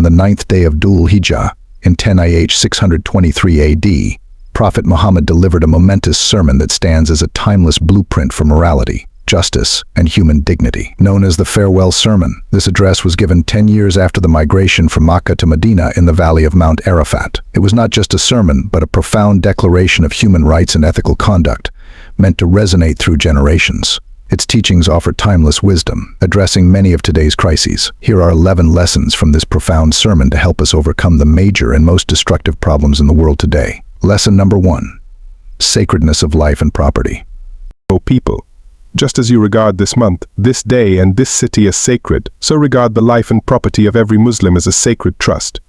On the 9th day of Dhul Hijjah, in 10 623 AD, Prophet Muhammad delivered a momentous sermon that stands as a timeless blueprint for morality, justice, and human dignity. Known as the Farewell Sermon, this address was given 10 years after the migration from Makkah to Medina in the valley of Mount Arafat. It was not just a sermon, but a profound declaration of human rights and ethical conduct, meant to resonate through generations. Its teachings offer timeless wisdom, addressing many of today's crises. Here are 11 lessons from this profound sermon to help us overcome the major and most destructive problems in the world today. Lesson number 1. Sacredness of life and property. O people, just as you regard this month, this day, and this city as sacred, so regard the life and property of every Muslim as a sacred trust.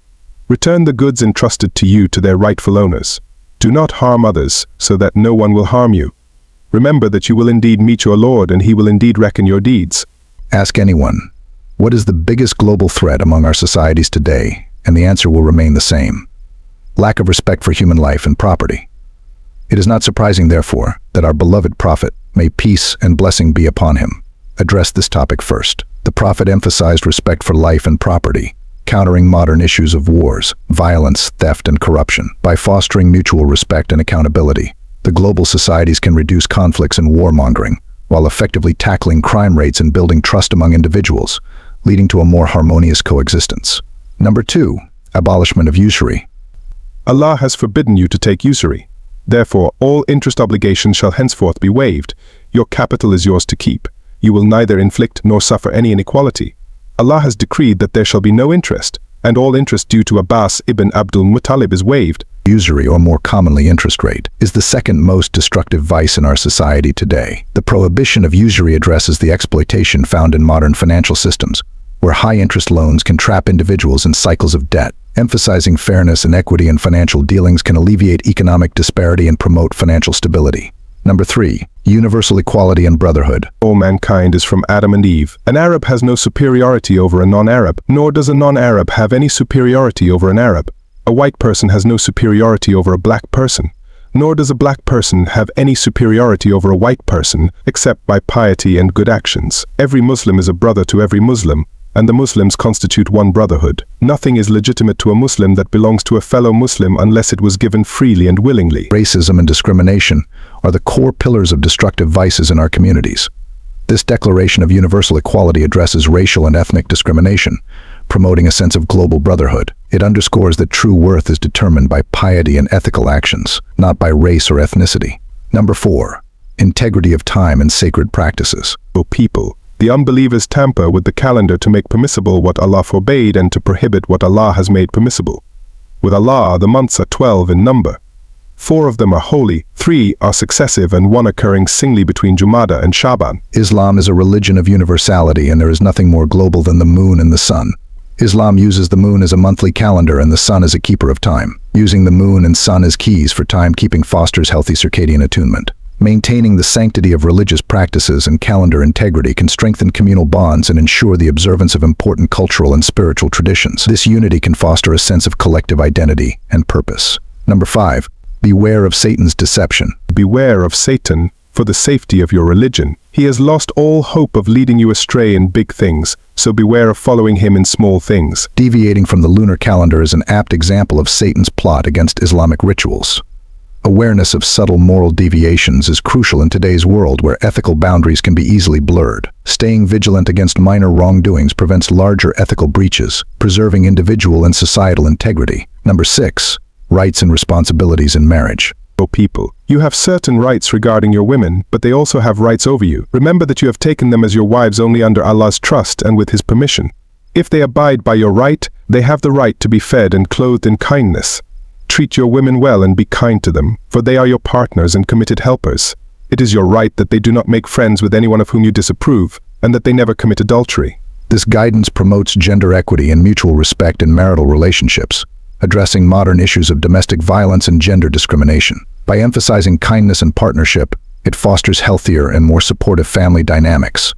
Return the goods entrusted to you to their rightful owners. Do not harm others, so that no one will harm you. Remember that you will indeed meet your Lord, and he will indeed reckon your deeds. Ask anyone, what is the biggest global threat among our societies today? And the answer will remain the same. Lack of respect for human life and property. It is not surprising, therefore, that our beloved Prophet, may peace and blessing be upon him, addressed this topic first. The Prophet emphasized respect for life and property, countering modern issues of wars, violence, theft, and corruption. By fostering mutual respect and accountability, the global societies can reduce conflicts and warmongering, while effectively tackling crime rates and building trust among individuals, leading to a more harmonious coexistence. Number 2. Abolishment of usury. Allah has forbidden you to take usury. Therefore, all interest obligations shall henceforth be waived. Your capital is yours to keep. You will neither inflict nor suffer any inequality. Allah has decreed that there shall be no interest, and all interest due to Abbas ibn Abdul Muttalib is waived. Usury, or more commonly interest rate, is the second most destructive vice in our society today. The prohibition of usury addresses the exploitation found in modern financial systems, where high-interest loans can trap individuals in cycles of debt. Emphasizing fairness and equity in financial dealings can alleviate economic disparity and promote financial stability. Number 3. Universal equality and brotherhood. All mankind is from Adam and Eve. An Arab has no superiority over a non-Arab, nor does a non-Arab have any superiority over an Arab. A white person has no superiority over a black person, nor does a black person have any superiority over a white person, except by piety and good actions. Every Muslim is a brother to every Muslim, and the Muslims constitute one brotherhood. Nothing is legitimate to a Muslim that belongs to a fellow Muslim unless it was given freely and willingly. Racism and discrimination are the core pillars of destructive vices in our communities. This declaration of universal equality addresses racial and ethnic discrimination, promoting a sense of global brotherhood. It underscores that true worth is determined by piety and ethical actions, not by race or ethnicity. Number 4. Integrity of time and sacred practices. O people, the unbelievers tamper with the calendar to make permissible what Allah forbade and to prohibit what Allah has made permissible. With Allah, the months are 12 in number. 4 of them are holy, 3 are successive, and 1 occurring singly between Jumada and Shaban. Islam is a religion of universality, and there is nothing more global than the moon and the sun. Islam uses the moon as a monthly calendar and the sun as a keeper of time. Using the moon and sun as keys for timekeeping fosters healthy circadian attunement. Maintaining the sanctity of religious practices and calendar integrity can strengthen communal bonds and ensure the observance of important cultural and spiritual traditions. This unity can foster a sense of collective identity and purpose. Number 5. Beware of Satan's deception. Beware of Satan for the safety of your religion. He has lost all hope of leading you astray in big things, so beware of following him in small things. Deviating from the lunar calendar is an apt example of Satan's plot against Islamic rituals. Awareness of subtle moral deviations is crucial in today's world where ethical boundaries can be easily blurred. Staying vigilant against minor wrongdoings prevents larger ethical breaches, preserving individual and societal integrity. Number 6. Rights and responsibilities in marriage. O people, you have certain rights regarding your women, but they also have rights over you. Remember that you have taken them as your wives only under Allah's trust and with his permission. If they abide by your right, they have the right to be fed and clothed in kindness. Treat your women well and be kind to them, for they are your partners and committed helpers. It is your right that they do not make friends with anyone of whom you disapprove, and that they never commit adultery. This guidance promotes gender equity and mutual respect in marital relationships, addressing modern issues of domestic violence and gender discrimination. By emphasizing kindness and partnership, it fosters healthier and more supportive family dynamics.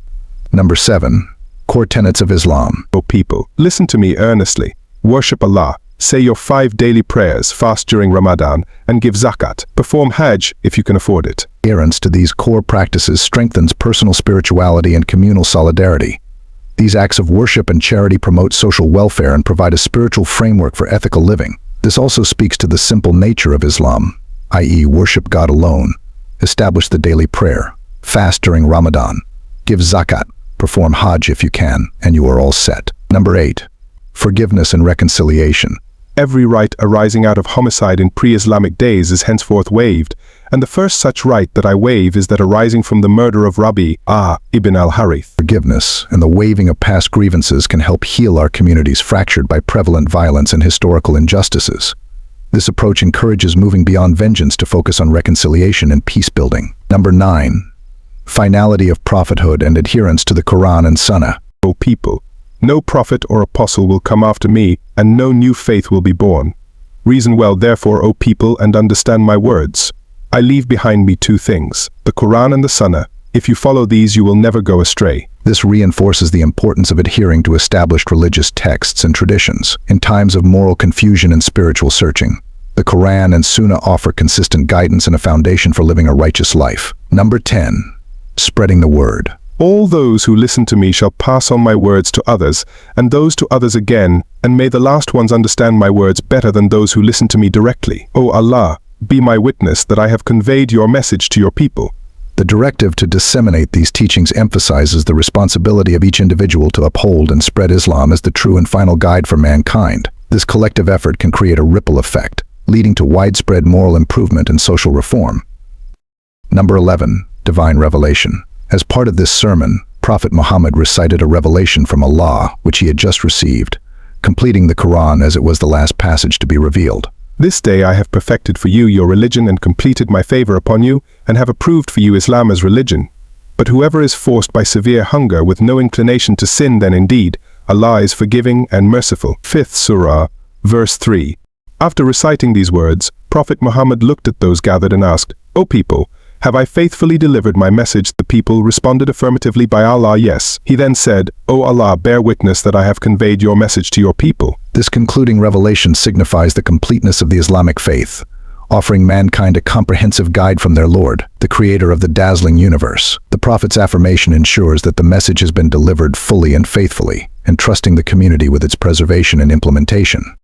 Number 7. Core tenets of Islam. O people, listen to me earnestly. Worship Allah. Say your 5 daily prayers, fast during Ramadan, and give zakat. Perform Hajj if you can afford it. Adherence to these core practices strengthens personal spirituality and communal solidarity, These acts of worship and charity promote social welfare and provide a spiritual framework for ethical living. This also speaks to the simple nature of Islam, i.e., worship God alone, establish the daily prayer, fast during Ramadan, give zakat, perform Hajj if you can, and you are all set. Number 8. Forgiveness and reconciliation. Every right arising out of homicide in pre-Islamic days is henceforth waived, and the first such right that I waive is that arising from the murder of Rabi'a ibn al-Harith. Forgiveness and the waiving of past grievances can help heal our communities fractured by prevalent violence and historical injustices. This approach encourages moving beyond vengeance to focus on reconciliation and peace building. Number 9. Finality of prophethood and adherence to the Quran and Sunnah. O people, no prophet or apostle will come after me, and no new faith will be born. Reason well therefore, O people, and understand my words. I leave behind me 2 things, the Quran and the Sunnah. If you follow these, you will never go astray. This reinforces the importance of adhering to established religious texts and traditions. In times of moral confusion and spiritual searching, the Quran and Sunnah offer consistent guidance and a foundation for living a righteous life. Number 10. Spreading the word. All those who listen to me shall pass on my words to others, and those to others again, and may the last ones understand my words better than those who listen to me directly. O Allah, be my witness that I have conveyed your message to your people. The directive to disseminate these teachings emphasizes the responsibility of each individual to uphold and spread Islam as the true and final guide for mankind. This collective effort can create a ripple effect, leading to widespread moral improvement and social reform. Number 11. Divine revelation. As part of this sermon, Prophet Muhammad recited a revelation from Allah, which he had just received, completing the Quran as it was the last passage to be revealed. This day I have perfected for you your religion and completed my favor upon you, and have approved for you Islam as religion. But whoever is forced by severe hunger with no inclination to sin, then indeed Allah is forgiving and merciful. 5th Surah, verse 3. After reciting these words, Prophet Muhammad looked at those gathered and asked, O people, have I faithfully delivered my message? The people responded affirmatively by Allah, yes. He then said, O Allah, bear witness that I have conveyed your message to your people. This concluding revelation signifies the completeness of the Islamic faith, offering mankind a comprehensive guide from their Lord, the creator of the dazzling universe. The Prophet's affirmation ensures that the message has been delivered fully and faithfully, entrusting the community with its preservation and implementation.